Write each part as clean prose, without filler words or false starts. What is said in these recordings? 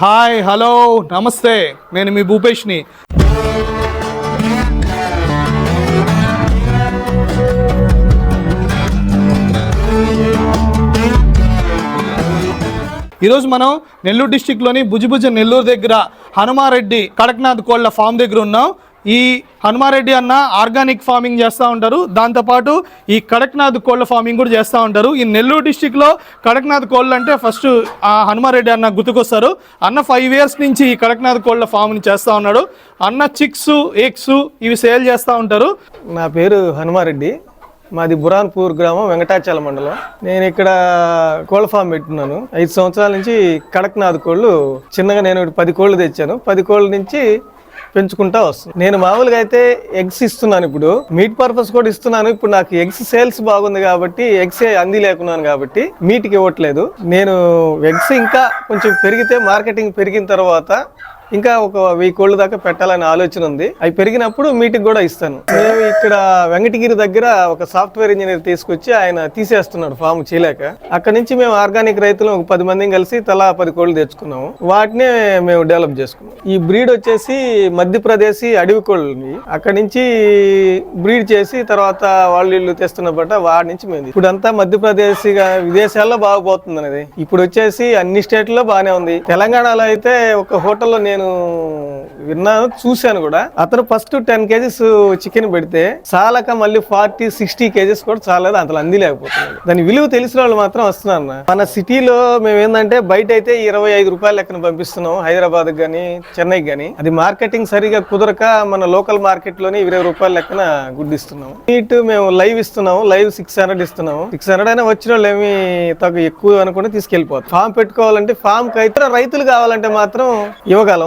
Hi hello నమస్తే, నేను మీ భూపేష్ని. ఈరోజు మనం నెల్లూరు డిస్టిక్లోని భుజభుజ నెల్లూరు దగ్గర హనుమారెడ్డి కడక్నాథ్ కోళ్ళ ఫామ్ దగ్గర ఉన్నాం. ఈ హనుమారెడ్డి అన్న ఆర్గానిక్ ఫార్మింగ్ చేస్తూ ఉంటారు, దాంతోపాటు ఈ కడక్నాథ్ కోళ్ళ ఫార్మింగ్ కూడా చేస్తూ ఉంటారు. ఈ నెల్లూరు డిస్టిక్లో కడక్నాథ్ కోళ్ళు అంటే ఫస్ట్ హనుమారెడ్డి అన్న గుర్తుకొస్తారు. అన్న 5 years నుంచి ఈ కడక్నాథ్ కోళ్ళ ఫామ్ని చేస్తూ ఉన్నాడు. అన్న చిక్స్ ఎగ్స్ ఇవి సేల్ చేస్తూ ఉంటారు. నా పేరు హనుమారెడ్డి, మాది బురాన్పూర్ గ్రామం, వెంకటాచల మండలం. నేను ఇక్కడ కోళ్ళ ఫామ్ పెట్టున్నాను. 5 సంవత్సరాల నుంచి కడక్నాథ్ కోళ్ళు చిన్నగా నేను 10 కోళ్ళు తెచ్చాను. 10 కోళ్ళ నుంచి పెంచుకుంటా వస్తుంది. నేను మామూలుగా అయితే ఎగ్స్ ఇస్తున్నాను, ఇప్పుడు మీట్ పర్పస్ కూడా ఇస్తున్నాను. ఇప్పుడు నాకు ఎగ్స్ సేల్స్ బాగుంది కాబట్టి ఎగ్స్ అంది లేకున్నాను కాబట్టి మీట్కి ఇవ్వట్లేదు. నేను ఎగ్స్ ఇంకా కొంచెం పెరిగితే మార్కెటింగ్ పెరిగిన తర్వాత ఇంకా ఒక 1000 కోళ్ళ దాకా పెట్టాలనే ఆలోచన ఉంది. అవి పెరిగినప్పుడు మీటికి కూడా ఇస్తాను. మేము ఇక్కడ వెంకటగిరి దగ్గర ఒక సాఫ్ట్వేర్ ఇంజనీర్ తీసుకొచ్చి ఆయన తీసేస్తున్నాడు ఫామ్ చేయలేక. అక్కడ నుంచి మేము ఆర్గానిక్ రైతులు ఒక 10 మందిని కలిసి తలా 10 కోళ్ళు తెచ్చుకున్నాము. వాటినే మేము డెవలప్ చేసుకున్నాం. ఈ బ్రీడ్ వచ్చేసి మధ్యప్రదేశ్ అడవి కోళ్ళని అక్కడ నుంచి బ్రీడ్ చేసి తర్వాత వాళ్ళు తెస్తున్న బట్ట వాడి నుంచి మేము ఇప్పుడు అంతా మధ్యప్రదేశ్ విదేశాల్లో బాగుపోతుంది అనేది. ఇప్పుడు వచ్చేసి అన్ని స్టేట్లో బాగానే ఉంది. తెలంగాణలో అయితే ఒక హోటల్లో నేను విన్నాను, చూశాను కూడా. అతను ఫస్ట్ 10 kgs చికెన్ పెడితే చాలక మళ్ళీ 40-60 kgs కూడా చాలేదు, అంతలో అంది లేకపోతున్నాడు. దాని విలువ తెలిసిన వాళ్ళు మాత్రం వస్తున్నారు. మన సిటీలో మేము ఏంటంటే బయట అయితే 25 రూపాయల లెక్కన పంపిస్తున్నాం, హైదరాబాద్ గానీ చెన్నైకి గానీ. అది మార్కెటింగ్ సరిగా కుదరక మన లోకల్ మార్కెట్ లోని 20 రూపాయల లెక్కన గుడ్డిస్తున్నాం. నీట్ మేము లైవ్ ఇస్తున్నాము, లైవ్ 600 ఇస్తున్నాము. 600 అయినా వచ్చిన వాళ్ళు ఏమి తక్కువ ఎక్కువ అనుకుంటే తీసుకెళ్లిపోతాం. ఫామ్ పెట్టుకోవాలంటే ఫామ్ కి అయితే రైతులు కావాలంటే మాత్రం ఇవ్వగలం.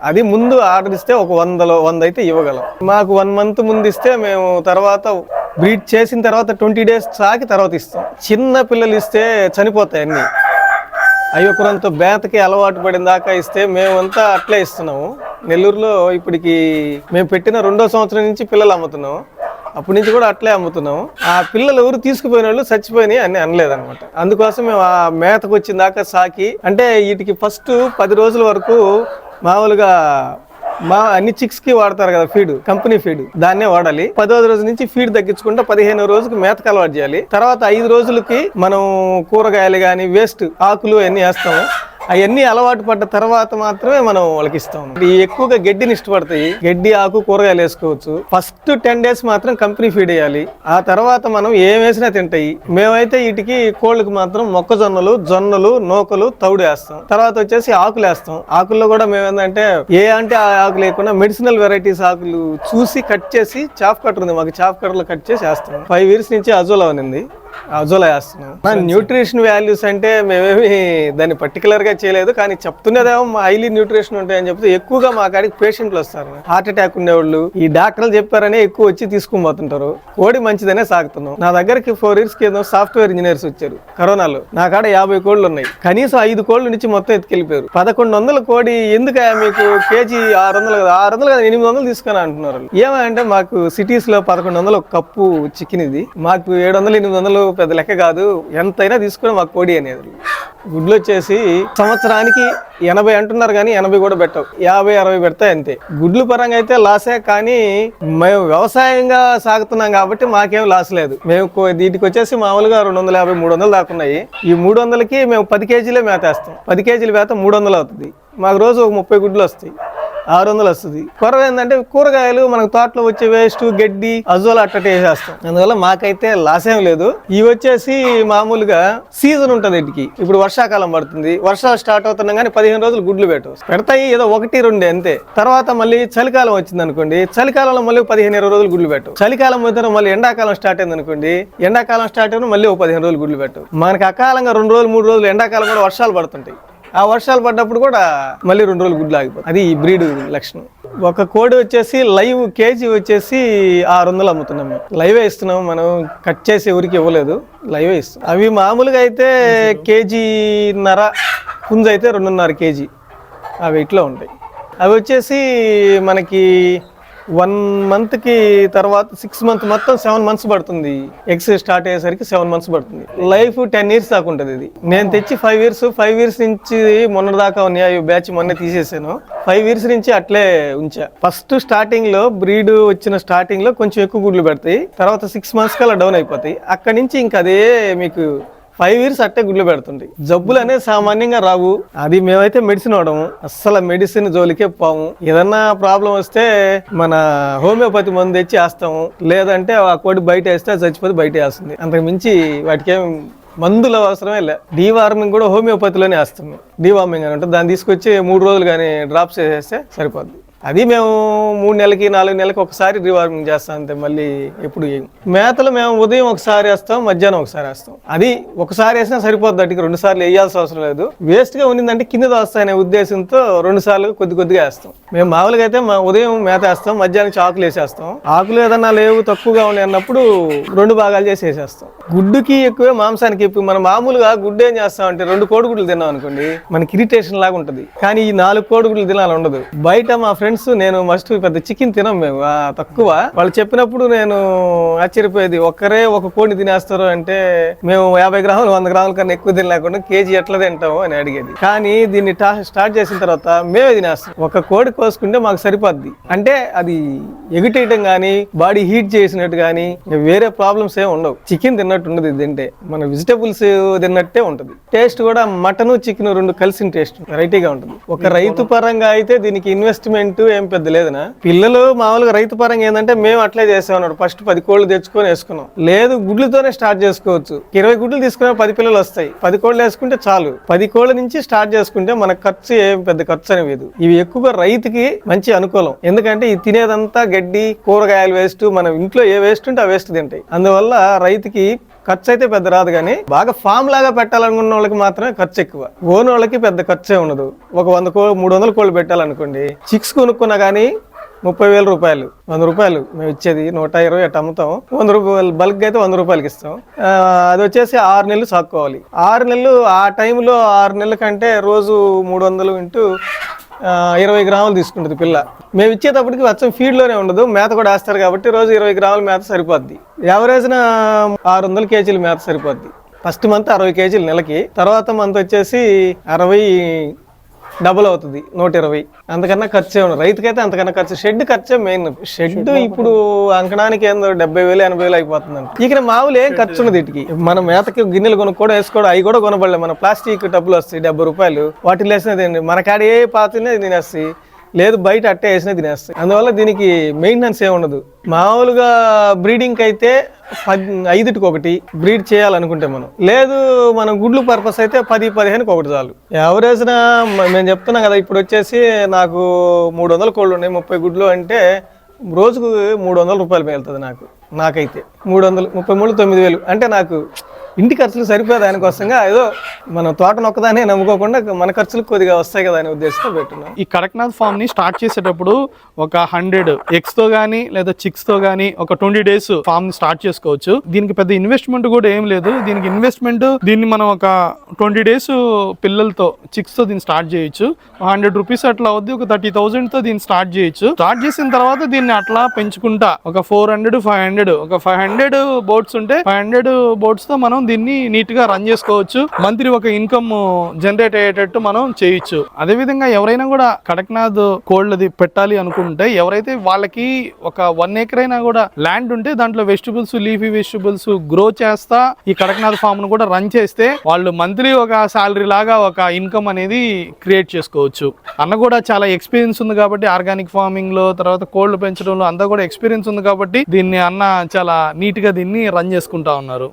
అది ముందు ఆర్డర్ ఇస్తే ఒక 100 అయితే ఇవ్వగలం. మాకు 1 month ముందు ఇస్తే మేము తర్వాత బ్రీడ్ చేసిన తర్వాత 20 days సాకి తర్వాత ఇస్తాం. చిన్న పిల్లలు ఇస్తే చనిపోతాయి అన్ని. అయ్యొక్కరంతా బేతకి అలవాటు పడిన దాకా ఇస్తే మేమంతా అట్లే ఇస్తున్నాము. నెల్లూరులో ఇప్పటికి మేము పెట్టిన 2వ సంవత్సరం నుంచి పిల్లలు అమ్ముతున్నాము. అప్పటి నుంచి కూడా అట్లే అమ్ముతున్నాము. ఆ పిల్లలు ఎవరు తీసుకుపోయిన వాళ్ళు చచ్చిపోయినాయి అని అనలేదన్నమాట. అందుకోసం మేము ఆ మేతకు వచ్చిన దాకా సాకి, అంటే వీటికి ఫస్ట్ 10 రోజుల వరకు మామూలుగా అన్ని చిక్స్ కి వాడతారు కదా ఫీడ్, కంపెనీ ఫీడ్, దాన్నే వాడాలి. 10వ రోజు నుంచి ఫీడ్ తగ్గించుకుంటే 15వ రోజుకి మేతకు అలవాటు చేయాలి. తర్వాత 5 రోజులకి మనం కూరగాయలు గాని వేస్ట్ ఆకులు అన్ని వేస్తాము. అవన్నీ అలవాటు పడ్డ తర్వాత మాత్రమే మనం వాళ్ళకి ఇస్తాం. ఎక్కువగా గడ్డిని ఇష్టపడతాయి, గడ్డి ఆకు కూరగాయలు వేసుకోవచ్చు. ఫస్ట్ 10 days మాత్రం కంపెనీ ఫీడ్ వేయాలి. ఆ తర్వాత మనం ఏం వేసినా తింటాయి. మేమైతే వీటికి కోళ్ళకి మాత్రం మొక్కజొన్నలు, జొన్నలు, నూకలు, తౌడు వేస్తాం. తర్వాత వచ్చేసి ఆకులు వేస్తాం. ఆకుల్లో కూడా మేము ఏంటంటే అంటే ఆ ఆకులు లేకుండా మెడిసినల్ వెరైటీస్ ఆకులు చూసి కట్ చేసి చాప్ కట్టర్ ఉంది మాకు, చాప్ కట్టర్లో కట్ చేసి వేస్తాం. 5 years నుంచి అజోలా ఉంది, అజోలా వేస్తున్నాం. న్యూట్రిషన్ వాల్యూస్ అంటే మేమేమి దాన్ని పర్టికులర్ గా చేయలేదు, కానీ చెప్తున్నదేమో హైలీ న్యూట్రిషన్ ఉంటాయని చెప్తే ఎక్కువగా మా కాడికి పేషెంట్లు వస్తారు. హార్ట్ అటాక్ ఉండేవాళ్ళు ఈ డాక్టర్లు చెప్పారనే ఎక్కువ వచ్చి తీసుకుని పోతుంటారు. కోడి మంచిదనే సాగుతున్నాం. నా దగ్గరికి 4 years కింద సాఫ్ట్వేర్ ఇంజనీర్స్ వచ్చారు కరోనాలో. నా కాడ 50 కోళ్ళు ఉన్నాయి, కనీసం 5 కోళ్ళ నుంచి మొత్తం ఎత్తుకెళ్ళిపోయారు. 1100 కోడి ఎందుకు మీకు కేజీ 600 కదా, 600 కదా 800 తీసుకొని అంటున్నారు. ఏమంటే మాకు సిటీస్ లో 1100 ఒక కప్పు చికెన్, ఇది మాకు 700-800 పెద్ద లెక్క కాదు. ఎంతైనా తీసుకుని మాకు కోడి అనేది. గుడ్లు వచ్చేసి సంవత్సరానికి 80 అంటున్నారు, కానీ 80 కూడా పెట్టవు, 50-60 పెడతాయి అంతే. గుడ్లు పరంగా అయితే లాసే, కానీ మేము వ్యవసాయంగా సాగుతున్నాం కాబట్టి మాకేం లాస్ లేదు. మేము వీటికి వచ్చేసి మామూలుగా 250-300 దాకున్నాయి. ఈ 300కి మేము 10 kgలే మేత వేస్తాం. 10 kgల మేత 300 అవుతుంది. మాకు రోజు ఒక 30 గుడ్లు వస్తాయి, 600 వస్తుంది. కొరవ ఏంటంటే కూరగాయలు మనకు తోటలో వచ్చే వేస్ట్ గడ్డి అజోలా అట్టటే వేసేస్తాం. అందువల్ల మాకైతే లాస్ ఏం లేదు. ఇవి వచ్చేసి మామూలుగా సీజన్ ఉంటుంది వీటికి. ఇప్పుడు వర్షాకాలం పడుతుంది, వర్షాలు స్టార్ట్ అవుతున్నాం కానీ 15 రోజులు గుడ్లు పెడతాయి, ఏదో 1-2 అంతే. తర్వాత మళ్ళీ చలికాలం వచ్చింది అనుకోండి, చలికాలంలో మళ్ళీ 15-20 రోజులు గుడ్లు పెట్టవు. చలికాలం పోతే మళ్ళీ ఎండాకాలం స్టార్ట్ అయింది అనుకోండి, ఎండాకాలం స్టార్ట్ అయిన మళ్ళీ 15 రోజులు గుడ్లు పెట్టవు. మనకి అకాలంగా 2 రోజులు 3 రోజులు ఎండాకాలం కూడా వర్షాలు పడుతుంటాయి. ఆ వర్షాలు పడ్డప్పుడు కూడా మళ్ళీ 2 రోజులు గుడ్లు ఆగిపోతుంది. అది ఈ బ్రీడ్ లక్షణం. ఒక కోడి వచ్చేసి లైవ్ కేజీ వచ్చేసి 600 అమ్ముతున్నాం. మేము లైవే ఇస్తున్నాము, మనం కట్ చేసి ఎవరికి ఇవ్వలేదు, లైవే ఇస్తాం. అవి మామూలుగా అయితే కేజీన్నర, పుంజు అయితే 2.5 kg ఆ వెయిట్లో ఉంటాయి. అవి వచ్చేసి మనకి 1 monthకి తర్వాత 6 months మొత్తం 7 months పడుతుంది. ఎగ్స్ స్టార్ట్ అయ్యేసరికి 7 months పడుతుంది. లైఫ్ 10 years దాకా ఉంటుంది ఇది. నేను తెచ్చి 5 years నుంచి మొన్న దాకా ఉన్నాయి. బ్యాచ్ మొన్న తీసేసాను. 5 years నుంచి అట్లే ఉంచా. ఫస్ట్ స్టార్టింగ్ లో బ్రీడ్ వచ్చిన స్టార్టింగ్ లో కొంచెం ఎక్కువ గుడ్లు పెడతాయి, తర్వాత 6 months కల్లా డౌన్ అయిపోతాయి. అక్కడి నుంచి ఇంకా అదే మీకు 5 years అట్టే గుడ్లు పెడుతుంది. జబ్బులు అనేది సామాన్యంగా రావు. అది మేమైతే మెడిసిన్ వాడము, అస్సలు మెడిసిన్ జోలికే పోము. ఏదన్నా ప్రాబ్లం వస్తే మన హోమియోపతి మందు తెచ్చి వేస్తాము, లేదంటే ఆ కోడి బయట వేస్తే చచ్చిపోతే బయట వేస్తుంది. అంతకు మించి వాటికేం మందుల అవసరమే లే. డీవార్మింగ్ కూడా హోమియోపతిలోనే వేస్తాము. డీవార్మింగ్ అని ఉంటుంది, దాన్ని తీసుకొచ్చి 3 రోజులు కానీ డ్రాప్స్ వేసేస్తే సరిపోద్ది. అది మేము 3 నెలలకి 4 నెలలకి ఒకసారి రివార్మింగ్ చేస్తాం అంతే. మళ్ళీ ఎప్పుడు మేతలు మేము ఉదయం ఒకసారి వేస్తాం, మధ్యాహ్నం ఒకసారి వేస్తాం. అది ఒకసారి వేసినా సరిపోద్ది, అటుకి 2 సార్లు వేయాల్సిన అవసరం లేదు. వేస్ట్ గా ఉన్నదంటే కింద వస్తాయనే ఉద్దేశంతో 2 సార్లు కొద్దిగా వేస్తాం. మేము మామూలుగా అయితే ఉదయం మేత వేస్తాం, మధ్యాహ్నం ఆకులు వేసేస్తాం. ఆకులు ఏదన్నా లేవు తక్కువగా ఉన్నాయి అన్నప్పుడు 2 భాగాలు చేసి వేసేస్తాం. గుడ్డుకి ఎక్కువే, మాంసానికి ఎక్కువ. మనం మామూలుగా గుడ్డు ఏం చేస్తాం అంటే 2 కోడిగుడ్లు తిన్నాం అనుకోండి, మనకి ఇరిటేషన్ లాగా ఉంటది. కానీ ఈ 4 కోడిగుడ్లు తినాలి ఉండదు. బయట మా ఫ్రెండ్స్ నేను మస్ట్ పెద్ద చికెన్ తినం మేము, తక్కువ. వాళ్ళు చెప్పినప్పుడు నేను ఆశ్చర్యపోయేది, ఒక్కరే 1 కోడిని తినేస్తారు అంటే మేము 50 గ్రాములు 100 గ్రాముల కన్నా ఎక్కువ తినలేకుండా కేజీ ఎట్లా తింటాము అని అడిగేది. కానీ దీన్ని స్టార్ట్ చేసిన తర్వాత మేమే తినేస్తాం. 1 కోడి కోసుకుంటే మాకు సరిపోద్ది. అంటే అది ఎగుటేయటం కానీ, బాడీ హీట్ చేసినట్టు కానీ వేరే ప్రాబ్లమ్స్ ఏమి ఉండవు. చికెన్ తిన్నట్టు ఉండదు ఇది తింటే, మన వెజిటబుల్స్ తిన్నట్టే ఉంటుంది. టేస్ట్ కూడా మటన్ చికెన్ 2 కలిసిన టేస్ట్ వెరైటీగా ఉంటుంది. ఒక రైతు పరంగా అయితే దీనికి ఇన్వెస్ట్మెంట్ ఏం పెద్ద లేదనా. పిల్లలు మామూలుగా రైతు పరంగా ఏంటంటే మేము అట్లే చేసామన్నాడు. ఫస్ట్ 10 కోళ్ళు తెచ్చుకొని వేసుకున్నాం. లేదు గుడ్లతోనే స్టార్ట్ చేసుకోవచ్చు. 20 గుడ్లు తీసుకున్నా 10 పిల్లలు వస్తాయి. 10 కోళ్ళు వేసుకుంటే చాలు. 10 కోళ్ళ నుంచి స్టార్ట్ చేసుకుంటే మన ఖర్చు ఏం పెద్ద ఖర్చు అనేది. ఇవి ఎక్కువగా రైతుకి మంచి అనుకూలం. ఎందుకంటే ఇది తినేదంతా గడ్డి, కూరగాయలు వేస్ట్, మన ఇంట్లో ఏ వేస్ట్ ఉంటే ఆ వేస్ట్ తింటాయి. అందువల్ల రైతుకి ఖర్చు అయితే పెద్ద రాదు. కానీ బాగా ఫామ్ లాగా పెట్టాలనుకున్న వాళ్ళకి మాత్రమే ఖర్చు ఎక్కువ. ఓన్ వాళ్ళకి పెద్ద ఖర్చే ఉండదు. ఒక 300 కోళ్ళు పెట్టాలనుకోండి, చిక్స్ కొనుక్కున్నా కానీ 30,000 రూపాయలు, 100 రూపాయలు మేము ఇచ్చేది. 120 అట్లా అమ్ముతాం. 100 రూపాయలు బల్క్ అయితే 100 రూపాయలకి ఇస్తాం. అది వచ్చేసి 6 నెలలు సాక్కోవాలి. 6 నెలలు ఆ టైంలో 6 నెలల కంటే రోజు 300 ఇంటూ 20 గ్రాములు తీసుకుంటుంది పిల్ల. మేము ఇచ్చేటప్పటికి వచ్చం ఫీడ్లోనే ఉండదు, మేత కూడా వేస్తారు కాబట్టి రోజు 20 గ్రాముల మేత సరిపోద్ది. యావరేజ్న 600 కేజీల మేత సరిపోద్ది. ఫస్ట్ మంత్ 60 కేజీలు నెలకి, తర్వాత మంత్ వచ్చేసి 60 డబుల్ అవుతుంది, 120. అంతకన్నా ఖర్చే ఉండదు రైతుకైతే. అంతకన్నా ఖర్చు షెడ్ ఖర్చే మెయిన్. షెడ్ ఇప్పుడు అంకడానికి ఏందో 70,000 80,000 అయిపోతుందండి. ఇక మామూలు ఏం ఖర్చు ఉండదు వీటికి. మనం మేతకి గిన్నెలు కొనుక్కోవడం వేసుకోవడం అవి కూడా కొనబడలే. మన ప్లాస్టిక్ టబ్బులు వస్తాయి 70 రూపాయలు, వాటిలో వేసినది మన కాడ ఏ పాత్రనే తినేస్తాయి, లేదు బయట అట్టే వేసినా తినేస్తాయి. అందువల్ల దీనికి మెయింటెనెన్స్ ఏమి ఉండదు. మామూలుగా బ్రీడింగ్కి అయితే 5కి 1 బ్రీడ్ చేయాలనుకుంటే మనం, లేదు మనం గుడ్లు పర్పస్ అయితే 10-15కి 1 చాలు. యావరేజ్న మేము చెప్తున్నాం కదా, ఇప్పుడు వచ్చేసి నాకు 300 కోళ్ళు ఉన్నాయి, 30 గుడ్లు అంటే రోజుకు 300 రూపాయలు మిగులుతుంది నాకైతే. 333 9,000 అంటే నాకు ఇంటి ఖర్చులు సరిపోదు. దానికోసంగా ఏదో మన తోట నొక్కదానే నమ్ముకోకుండా మన ఖర్చులు కొద్దిగా వస్తాయి కదా అనే ఉద్దేశంతో పెట్టున్నాం. ఈ కడక్నాథ్ ఫామ్ ని స్టార్ట్ చేసేటప్పుడు ఒక 100 ఎగ్స్ తో గానీ లేదా చిక్స్ తో గానీ ఒక 20 days ఫామ్ ని స్టార్ట్ చేసుకోవచ్చు. దీనికి పెద్ద ఇన్వెస్ట్మెంట్ కూడా ఏం లేదు. దీనికి ఇన్వెస్ట్మెంట్ దీన్ని మనం ఒక 20 days పిల్లలతో చిక్స్ తో దీన్ని స్టార్ట్ చేయొచ్చు. 100 రూపీస్ అట్లా అవుద్ది. ఒక 30,000 తో దీన్ని స్టార్ట్ చేయొచ్చు. స్టార్ట్ చేసిన తర్వాత దీన్ని అట్లా పెంచుకుంటా ఒక 400 500 ఒక 500 బోట్స్ ఉంటే 500 బోట్స్ తో మనం దీన్ని నీట్ గా రన్ చేసుకోవచ్చు. మంత్లీ ఒక ఇన్కమ్ జనరేట్ అయ్యేటట్టు మనం చేయొచ్చు. అదే విధంగా ఎవరైనా కూడా కడక్నాథ్ కోళ్ళది పెట్టాలి అనుకుంటే, ఎవరైతే వాళ్ళకి ఒక 1 acre అయినా కూడా ల్యాండ్ ఉంటే దాంట్లో వెజిటబుల్స్, లీఫీ వెజిటబుల్స్ గ్రో చేస్తా ఈ కడక్నాథ్ ఫామ్ ను కూడా రన్ చేస్తే వాళ్ళు మంత్లీ ఒక సాలరీ లాగా ఒక ఇన్కమ్ అనేది క్రియేట్ చేసుకోవచ్చు. అన్న కూడా చాలా ఎక్స్పీరియన్స్ ఉంది కాబట్టి ఆర్గానిక్ ఫార్మింగ్ లో, తర్వాత కోళ్ళు పెంచడంలో అంతా కూడా ఎక్స్పీరియన్స్ ఉంది కాబట్టి దీన్ని అన్న చాలా నీట్ గా దీన్ని రన్ చేసుకుంటా ఉన్నారు.